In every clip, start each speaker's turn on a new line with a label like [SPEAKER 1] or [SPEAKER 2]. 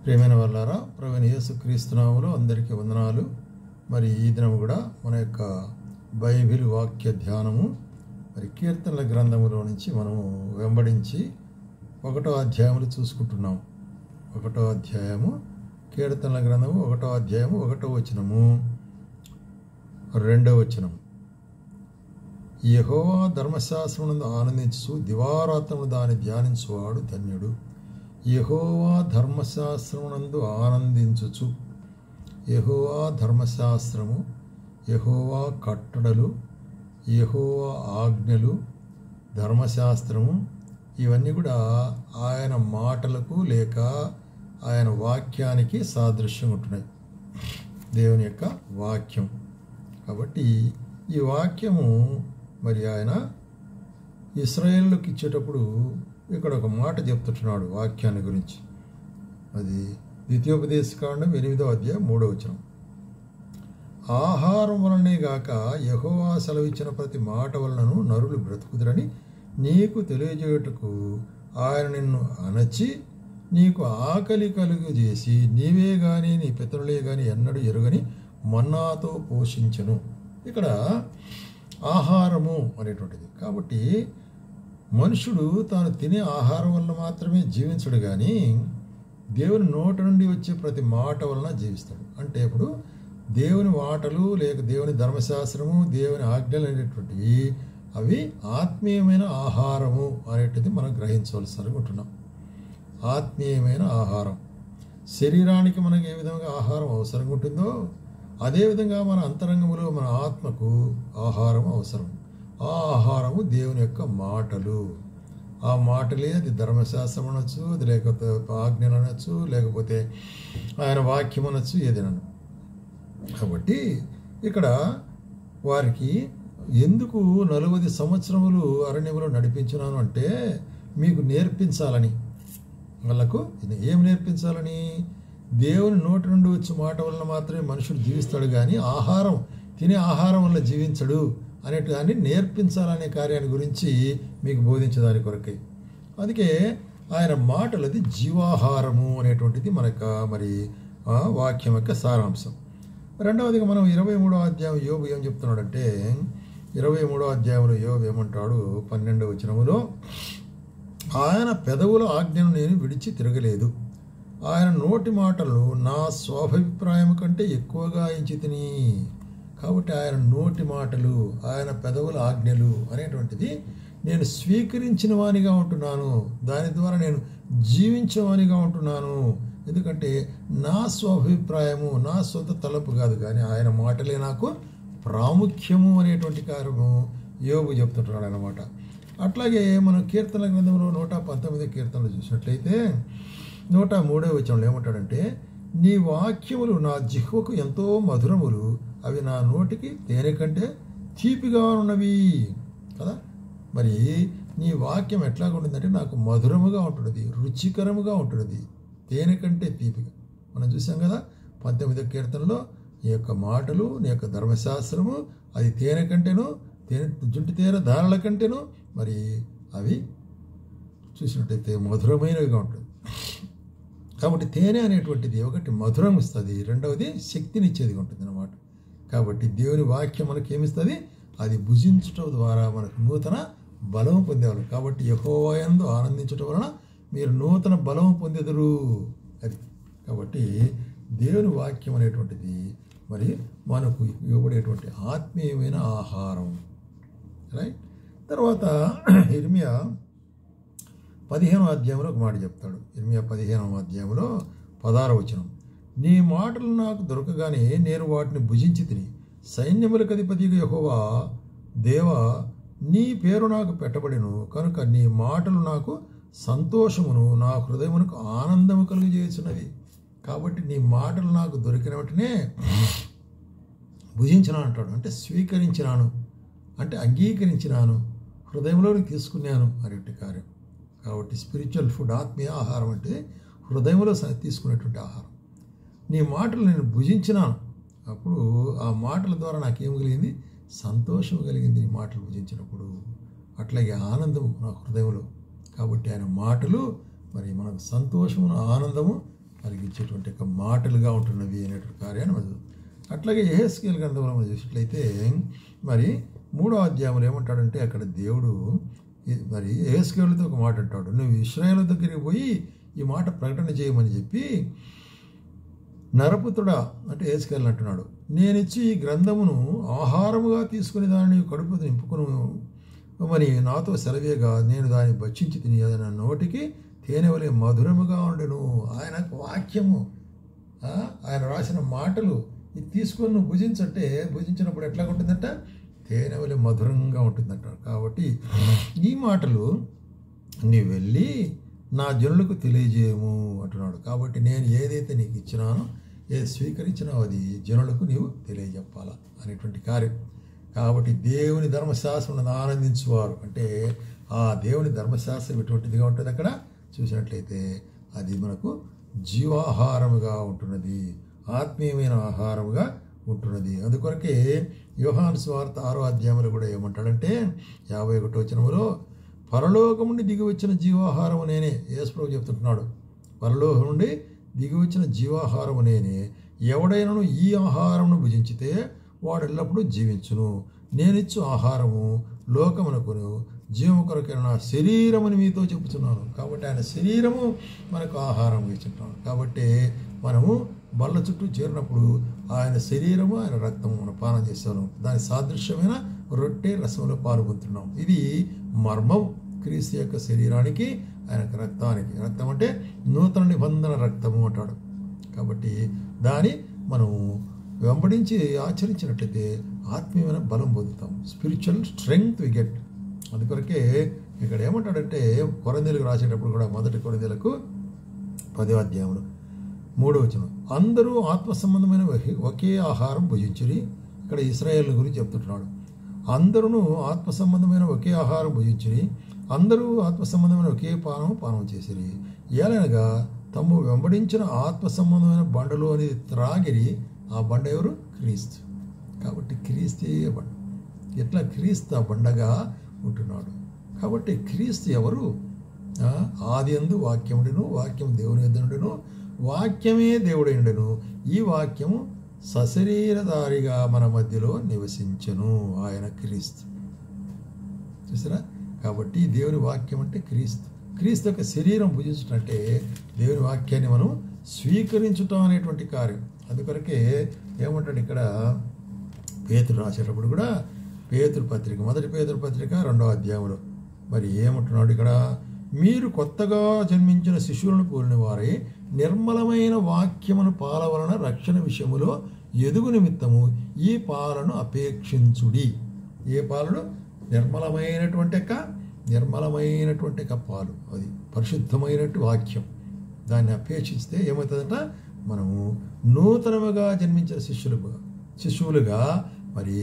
[SPEAKER 1] ప్రియమైన వాళ్ళారా, ప్రభువైన యేసుక్రీస్తు నామములో అందరికీ వందనాలు. మరి ఈ దినం కూడా మన యొక్క బైబిల్ వాక్య ధ్యానము కీర్తనల గ్రంథములో నుంచి మనము వెంబడించి 1వ అధ్యాయములు చూసుకుంటున్నాం. 1వ అధ్యాయము కీర్తనల గ్రంథము 1వ అధ్యాయము 1వ వచనము 2వ వచనం. యెహోవా ధర్మశాస్త్రమునందు ఆనందించు, దివారాత్రము దాన్ని ధ్యానించువాడు ధన్యుడు. యెహోవా ధర్మశాస్త్రమునందు ఆనందించుచు. యెహోవా ధర్మశాస్త్రము, యెహోవా కట్టడలు, యెహోవా ఆజ్ఞలు, ధర్మశాస్త్రము ఇవన్నీ కూడా ఆయన మాటలకు లేక ఆయన వాక్యానికి సాదృశ్యంగా ఉంటున్నాయి. దేవుని యొక్క వాక్యం. కాబట్టి ఈ వాక్యము మరి ఆయన ఇశ్రాయేలుకి ఇచ్చేటప్పుడు ఇక్కడ ఒక మాట చెప్తుంటున్నాడు వాక్యాన్ని గురించి. అది ద్వితీయోపదేశకాండం 8వ అధ్యాయం 3వ వచనం. ఆహారం వలనే గాక యెహోవా సెలవిచ్చిన ప్రతి మాట వలనను నరులు బ్రతుకుదురని నీకు తెలియజేయుటకు ఆయన నిన్ను అణచి నీకు ఆకలి కలుగు చేసి నీవే గాని నీ పితరులే గాని ఎన్నడూ ఎరుగని మన్నాతో పోషించను. ఇక్కడ ఆహారము అనేటువంటిది. కాబట్టి మనుషుడు తాను తినే ఆహారం వలన మాత్రమే జీవించడు, కానీ దేవుని నోటి నుండి వచ్చే ప్రతి మాట వలన జీవిస్తాడు. అంటే ఇప్పుడు దేవుని మాటలు లేక దేవుని ధర్మశాస్త్రము, దేవుని ఆజ్ఞలు అనేటువంటివి అవి ఆత్మీయమైన ఆహారము అనేటిది మనం గ్రహించవలసి ఉంటున్నాం. ఆత్మీయమైన ఆహారం. శరీరానికి మనకు ఏ విధంగా ఆహారం అవసరంగా ఉంటుందో అదేవిధంగా మన అంతరంగంలో మన ఆత్మకు ఆహారం అవసరం. ఆ ఆహారము దేవుని యొక్క మాటలు. ఆ మాటలే అది ధర్మశాస్త్రం అనొచ్చు, అది లేకపోతే ఆజ్ఞలు అనొచ్చు, లేకపోతే ఆయన వాక్యం అనొచ్చు, ఏదైనా. కాబట్టి ఇక్కడ వారికి ఎందుకు 40 సంవత్సరములు అరణ్యములో నడిపించినాను అంటే మీకు నేర్పించాలని. వాళ్ళకు ఏం నేర్పించాలని? దేవుని నోటి నుండి వచ్చే మాట వలన మాత్రమే మనుషుడు జీవిస్తాడు, కానీ తినే ఆహారం వల్ల జీవించడు అనేటి దాన్ని నేర్పించాలనే కార్యాన్ని గురించి మీకు బోధించడానికి కొరకై. అందుకే ఆయన మాటలు అది జీవాహారము అనేటువంటిది మనకు మరి వాక్యం యొక్క సారాంశం. రెండవదిగా మనం 23వ అధ్యాయం యోబు ఏం చెప్తున్నాడంటే 23వ అధ్యాయంలో యోబు ఏమంటాడు? 12వ వచనములో, ఆయన పెదవుల ఆజ్ఞను నేను విడిచి తిరగలేదు, ఆయన నోటి మాటలు నా స్వాభిప్రాయం కంటే ఎక్కువగా ఎంచితిని. కాబట్టి ఆయన నోటి మాటలు, ఆయన పెదవుల ఆజ్ఞలు అనేటువంటిది నేను స్వీకరించిన వానిగా ఉంటున్నాను, దాని ద్వారా నేను జీవించేవానిగా ఉంటున్నాను. ఎందుకంటే నా స్వాభిప్రాయము, నా సొంత తలపు కాదు, కానీ ఆయన మాటలే నాకు ప్రాముఖ్యము అనేటువంటి కార్యము యోబు చెప్తుంటున్నాడు అన్నమాట. అట్లాగే మనం కీర్తన గ్రంథంలో 119 కీర్తనలు చూసినట్లయితే 103వ వచనంలో ఏమంటాడంటే, నీ వాక్యములు నా జిహ్వకు ఎంతో మధురములు, అవి నా నోటికి తేనె కంటే తీపిగా ఉన్నవి కదా. మరి నీ వాక్యం ఎట్లాగా ఉంటుందంటే నాకు మధురముగా ఉంటున్నది, రుచికరముగా ఉంటున్నది, తేనె కంటే తీపిగా. మనం చూసాం కదా 19వ కీర్తనలో, నీ యొక్క మాటలు, నీ యొక్క ధర్మశాస్త్రము అది తేనె కంటేను, జుంటి తేనె ధారల కంటేను మరి అవి చూసినట్టయితే మధురమైనవిగా ఉంటుంది. కాబట్టి తేనె అనేటువంటిది ఒకటి మధురం ఇస్తుంది, రెండవది శక్తినిచ్చేదిగా ఉంటుంది అన్నమాట. కాబట్టి దేవుని వాక్యం మనకి ఏమిస్తుంది? అది భుజించటం ద్వారా మనకు నూతన బలం పొందేవాళ్ళు. కాబట్టి యెహోవా యందు ఆనందించటం వలన మీరు నూతన బలం పొందెదరు. అది కాబట్టి దేవుని వాక్యం అనేటువంటిది మరి మనకు ఇవ్వబడేటువంటి ఆత్మీయమైన ఆహారం. రైట్. తర్వాత ఇర్మియా 15వ అధ్యాయంలో ఒక మాట చెప్తాడు. ఇర్మియా 15వ అధ్యాయంలో 16వ వచనం, నీ మాటలు నాకు దొరకగానే నేను వాటిని భుజించి తిని, సైన్యములకు అధిపతిగా యెహోవా దేవా నీ పేరు నాకు పెట్టబడిను కనుక నీ మాటలు నాకు సంతోషమును, నా హృదయమునకు ఆనందము కలుగజేయుచున్నవి. కాబట్టి నీ మాటలు నాకు దొరికిన వెంటనే భుజించినాను అంటాడు. అంటే స్వీకరించినాను, అంటే అంగీకరించినాను, హృదయంలోకి తీసుకున్నాను అనేటువంటి కార్యం. కాబట్టి స్పిరిచువల్ ఫుడ్, ఆత్మీయ ఆహారం అంటే హృదయంలో తీసుకునేటువంటి ఆహారం. నీ మాటలు నేను భుజించినాను, అప్పుడు ఆ మాటల ద్వారా నాకేం కలిగింది? సంతోషం కలిగింది నీ మాటలు భుజించినప్పుడు. అట్లాగే ఆనందము నా హృదయంలో. కాబట్టి ఆయన మాటలు మరి మనకు సంతోషమును, ఆనందము కలిగించేటువంటి యొక్క మాటలుగా ఉంటున్నవి అనేటువంటి కార్యాన్ని మనం అట్లాగే యెహెజ్కేలు గ్రంథంలో మనం చూసినట్లయితే మరి 3వ అధ్యాయంలో ఏమంటాడంటే అక్కడ దేవుడు మరి యెహెజ్కేలుతో ఒక మాట అంటాడు, నువ్వు ఇశ్రాయేలు దగ్గరికి పోయి ఈ మాట ప్రకటన చేయమని చెప్పి నరపుతుడా అంటే యెహెజ్కేలు అంటున్నాడు, నేనిచ్చి ఈ గ్రంథమును ఆహారముగా తీసుకుని దానిని కడుపు నింపుకును మరి నాతో సెలవేగా నేను దాన్ని భక్షించి తిని అది నా నోటికి తేనె వలె మధురముగా ఉండెను. ఆయన వాక్యము ఆయన రాసిన మాటలు ఇది తీసుకొని నువ్వు భుజించంటే భుజించినప్పుడు ఎట్లా ఉంటుందంట, తేనె వలె మధురంగా ఉంటుందంట. కాబట్టి ఈ మాటలు నీ వెళ్ళి నా జనులకు తెలియజేయము అంటున్నాడు. కాబట్టి నేను ఏదైతే నీకు ఇచ్చినానో ఏది స్వీకరించినావు అది జనులకు నీవు తెలియజెప్పాలా అనేటువంటి కార్యం. కాబట్టి దేవుని ధర్మశాస్త్రం ఆనందించువారు అంటే ఆ దేవుని ధర్మశాస్త్రం ఎటువంటిదిగా ఉంటుంది అక్కడ చూసినట్లయితే అది మనకు జీవాహారముగా ఉంటున్నది, ఆత్మీయమైన ఆహారముగా ఉంటున్నది. అందుకొరకే యోహాను సువార్త 6వ అధ్యాయంలో కూడా ఏమంటాడంటే 51వ వచనములో పరలోకం నుండి దిగి వచ్చిన జీవాహారము నేనే. యేసుప్రభు చెప్తుంటున్నాడు, పరలోకం నుండి దిగి వచ్చిన జీవాహారము నేనే, ఎవడైనను ఈ ఆహారమును భుజించితే వాడు ఎల్లప్పుడూ జీవించును. నేనిచ్చు ఆహారము లోకమునకును జీవము కొరకైన నా శరీరముని మీతో చెబుతున్నాను. కాబట్టి ఆయన శరీరము మనకు ఆహారం ఇచ్చుంటున్నాడు. కాబట్టి మనము బల్ల చుట్టూ చేరినప్పుడు ఆయన శరీరము ఆయన రక్తము మనం పానం చేస్తాను. దాని సాదృశ్యమైన రొట్టె రసంలో పాల్గొంటున్నాం. ఇది మర్మం క్రీస్తు యొక్క శరీరానికి ఆయన రక్తానికి. రక్తం అంటే నూతన నిబంధన రక్తము అంటాడు. కాబట్టి దాన్ని మనం వెంబడించి ఆచరించినట్లయితే ఆత్మీయమైన బలం పొందుతాం, స్పిరిచువల్ స్ట్రెంగ్త్ వి గెట్. అందుకొరకే ఇక్కడ ఏమంటాడంటే కొరింథీయులకు రాసేటప్పుడు కూడా 1 కొరింథీయులకు 10వ అధ్యాయంలో 3వ వచనం, అందరూ ఆత్మ సంబంధమైన ఒకే ఆహారం భుజించిరి. ఇక్కడ ఇశ్రాయేలు గురించి చెప్తుంటున్నాడు. అందరూ ఆత్మ సంబంధమైన ఒకే ఆహారం భుజించిరి, అందరూ ఆత్మ సంబంధమైన ఒకే పానం చేసిరి. ఏలనగా తమ్ము వెంబడించిన ఆత్మ సంబంధమైన బండలో అనేది త్రాగిరి. ఆ బండ ఎవరు? క్రీస్తు. కాబట్టి క్రీస్తే బండ. ఎట్లా క్రీస్తు ఆ బండగా ఉంటున్నాడు. కాబట్టి క్రీస్తు ఎవరు? ఆది యందు వాక్యముండెను, వాక్యం దేవుని యొద్దనుండెను, వాక్యమే దేవుడైండెను, ఈ వాక్యము సశరీరధారిగా మన మధ్యలో నివసించెను. ఆయన క్రీస్తు. చూసారా? కాబట్టి దేవుని వాక్యం అంటే క్రీస్తు. క్రీస్తు యొక్క శరీరం భుజించడం అంటే దేవుని వాక్యాన్ని మనం స్వీకరించటం అనేటువంటి కార్యం. అందుకొరకే ఏమంటాడు ఇక్కడ పేతురు రాసేటప్పుడు కూడా పేతురు పత్రిక 1 పేతురు పత్రిక 2వ అధ్యాయంలో మరి ఏమంటున్నాడు ఇక్కడ, మీరు కొత్తగా జన్మించిన శిశువులను పోలిన వారై నిర్మలమైన వాక్యమును పాల వలన రక్షణ విషయములో ఎదుగు నిమిత్తము ఈ పాలను అపేక్షించుడి. ఏ పాలను? నిర్మలమైనటువంటి పాలు, అది పరిశుద్ధమైనటువంటి వాక్యం. దాన్ని అపేక్షిస్తే ఏమవుతుందంట, మనము నూతనముగా జన్మించిన శిశువులుగా మరి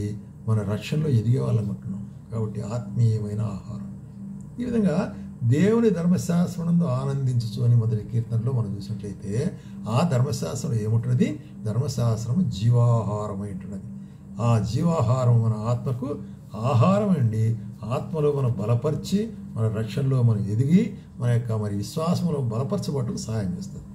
[SPEAKER 1] మన రక్షణలో ఎదిగే వాళ్ళనుకుంటున్నాం. కాబట్టి ఆత్మీయమైన ఆహారం. ఈ విధంగా దేవుని ధర్మశాస్త్రమునందు ఆనందించచ్చు అని 1వ కీర్తనలో మనం చూసినట్లయితే ఆ ధర్మశాస్త్రం ఏముంటున్నది? ధర్మశాస్త్రము జీవాహారమై ఉంటున్నది. ఆ జీవాహారం మన ఆత్మకు ఆహారం అండి. ఆత్మలో మనం బలపరిచి మన రక్షణలో మనం ఎదిగి మన యొక్క మరి విశ్వాసంలో బలపరచబట్టుకు సహాయం చేస్తుంది.